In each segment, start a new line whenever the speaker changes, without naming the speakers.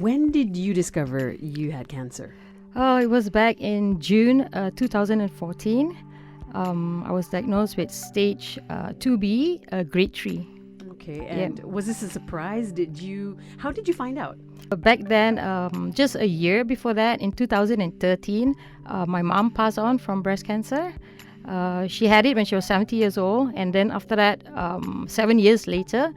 When did you discover you had cancer?
Oh, it was back in June 2014. I was diagnosed with stage 2B, grade 3.
Okay, and was this a surprise? How did you find out?
Back then, just a year before that, in 2013, my mom passed on from breast cancer. She had it when she was 70 years old, and then after that, 7 years later,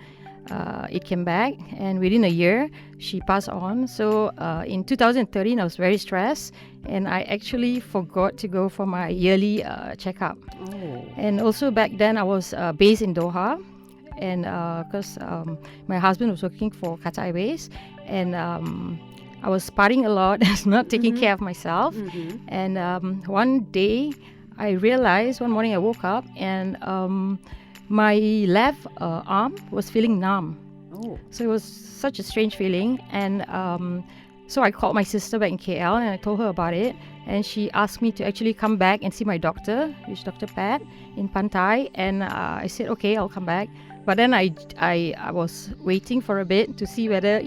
it came back, and within a year, she passed on. So in 2013, I was very stressed, and I actually forgot to go for my yearly checkup.
Oh.
And also back then, I was based in Doha, and because my husband was working for Qatar Airways, and I was partying a lot, not taking care of myself. And one day, I realized, one morning I woke up, and my left arm was feeling numb.
Oh.
So it was such a strange feeling. And so I called my sister back in KL, and I told her about it. And she asked me to actually come back and see my doctor, which is Dr. Pat, in Pantai. And I said, okay, I'll come back. But then I was waiting for a bit to see whether,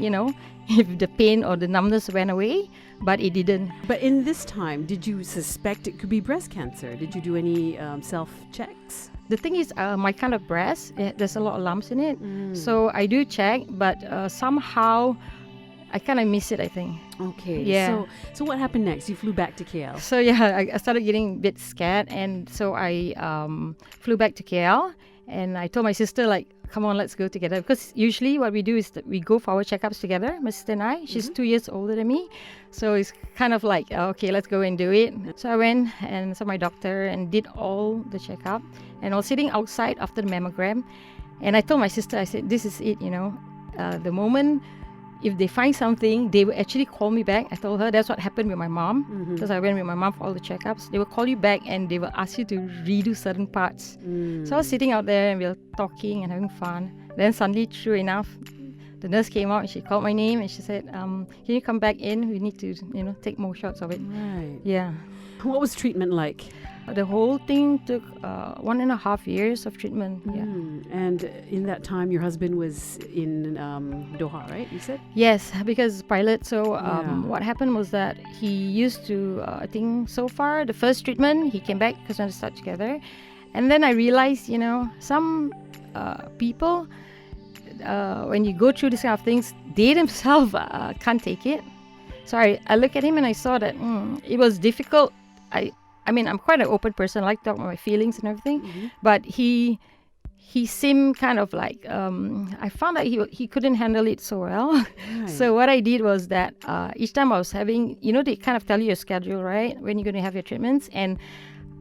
if the pain or the numbness went away, but it didn't.
But in this time, did you suspect it could be breast cancer? Did you do any self-checks?
The thing is, my kind of breast, there's a lot of lumps in it. So I do check, but somehow I kind of miss it, I think.
Okay.
Yeah.
So what happened next? You flew back to KL.
So yeah, I started getting a bit scared, and so I flew back to KL, and I told my sister, like, come on, let's go together. Because usually what we do is that we go for our checkups together, my sister and I. She's 2 years older than me. So it's kind of like, okay, let's go and do it. So I went and saw my doctor and did all the checkup. And I was sitting outside after the mammogram. And I told my sister, I said, this is it, the moment, if they find something, they will actually call me back. I told her that's what happened with my mom, because I went with my mom for all the checkups. They will call you back and they will ask you to redo certain parts. So I was sitting out there and we were talking and having fun. Then suddenly, true enough, the nurse came out and she called my name and she said, can you come back in? We need to, take more shots of it.
Right.
Yeah.
What was treatment like?
The whole thing took 1.5 years of treatment. Yeah.
And in that time, your husband was in Doha, right? You said?
Yes, because pilot. So what happened was that he used to, I think so far, the first treatment, he came back because we wanted to start together. And then I realized, some people, when you go through this kind of things, they themselves can't take it. So I look at him and I saw that it was difficult. I mean, I'm quite an open person. I like to talk about my feelings and everything. But he seemed kind of like, I found that he couldn't handle it so well.
Right.
So what I did was that each time I was having, they kind of tell you your schedule, right? When you're going to have your treatments. And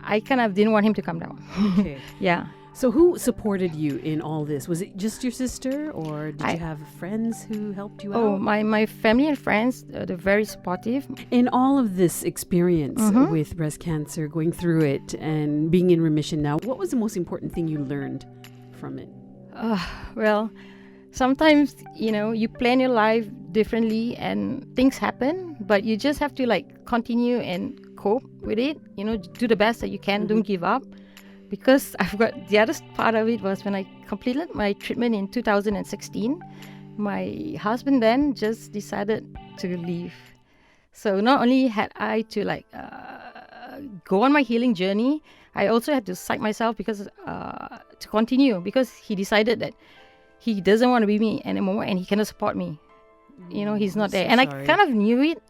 I kind of didn't want him to come down.
Okay.
Yeah.
So who supported you in all this? Was it just your sister, or did you have friends who helped you out?
Oh, my family and friends, they're very supportive.
In all of this experience with breast cancer, going through it and being in remission now, what was the most important thing you learned from it?
Well, sometimes, you plan your life differently and things happen, but you just have to continue and cope with it, do the best that you can, don't give up. Because I've got the other part of it was when I completed my treatment in 2016, my husband then just decided to leave. So not only had I to go on my healing journey, I also had to psych myself because to continue, because he decided that he doesn't want to be me anymore and he cannot support me. He's not there. And I kind of knew it.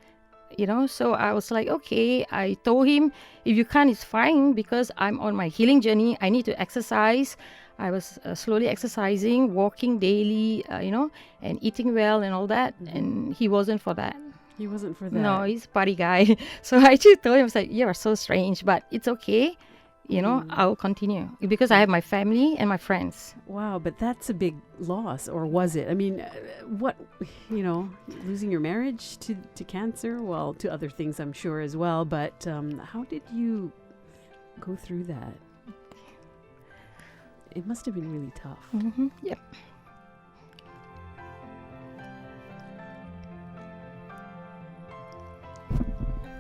So I was like, okay, I told him, if you can't, it's fine, because I'm on my healing journey. I need to exercise. I was slowly exercising, walking daily, and eating well and all that. And he wasn't for that.
He wasn't for that?
No, he's a party guy. So I just told him, I was like, you are so strange, but it's okay. I'll continue because I have my family and my friends.
Wow, but that's a big loss, or was it? I mean, losing your marriage to cancer, well, to other things I'm sure as well, but how did you go through that? It must have been really tough.
Yep.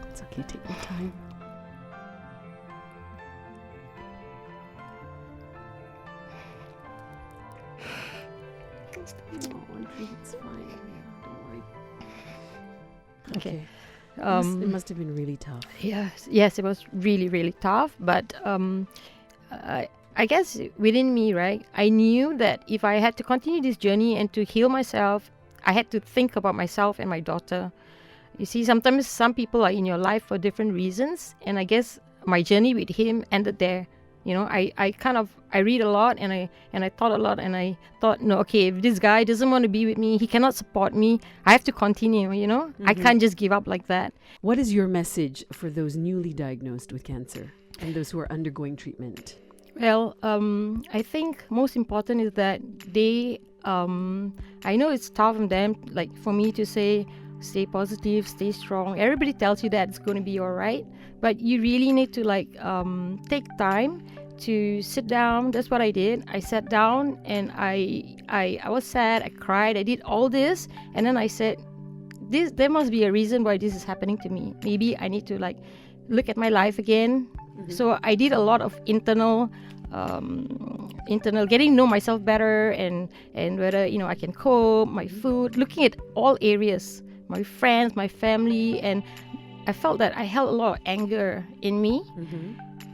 It's okay, take your time. Oh, Audrey, it's fine. Don't worry.
Okay.
It must have been really tough.
Yes, it was really, really tough. But I guess within me, right, I knew that if I had to continue this journey and to heal myself, I had to think about myself and my daughter. You see, sometimes some people are in your life for different reasons, and I guess my journey with him ended there. You know, I read a lot, and I thought a lot, and I thought, no, okay, if this guy doesn't want to be with me, he cannot support me, I have to continue, you know. I can't just give up like that.
What is your message for those newly diagnosed with cancer and those who are undergoing treatment?
Well, I think most important is that they, I know it's tough on them, like for me to say, stay positive, stay strong. Everybody tells you that it's going to be all right, but you really need to take time to sit down. That's what I did. I sat down and I was sad. I cried. I did all this, and then I said, there must be a reason why this is happening to me. Maybe I need to look at my life again. So I did a lot of internal getting to know myself better, and whether I can cope, my food, looking at all areas, my friends, my family, and I felt that I held a lot of anger in me,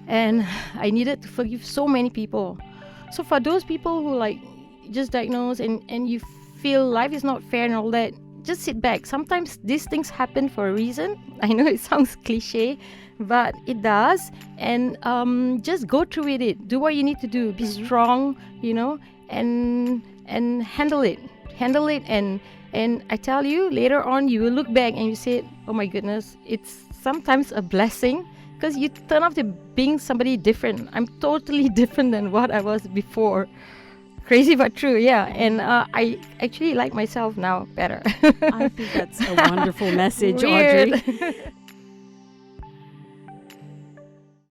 and I needed to forgive so many people. So for those people who just diagnosed and you feel life is not fair and all that, just sit back. Sometimes these things happen for a reason. I know it sounds cliche, but it does. And just go through with it. Do what you need to do. Be strong, and handle it. And I tell you, later on, you will look back and you say, oh my goodness, it's sometimes a blessing, because you turn out to being somebody different. I'm totally different than what I was before. Crazy but true, yeah. And I actually like myself now better.
I think that's a wonderful message, Audrey.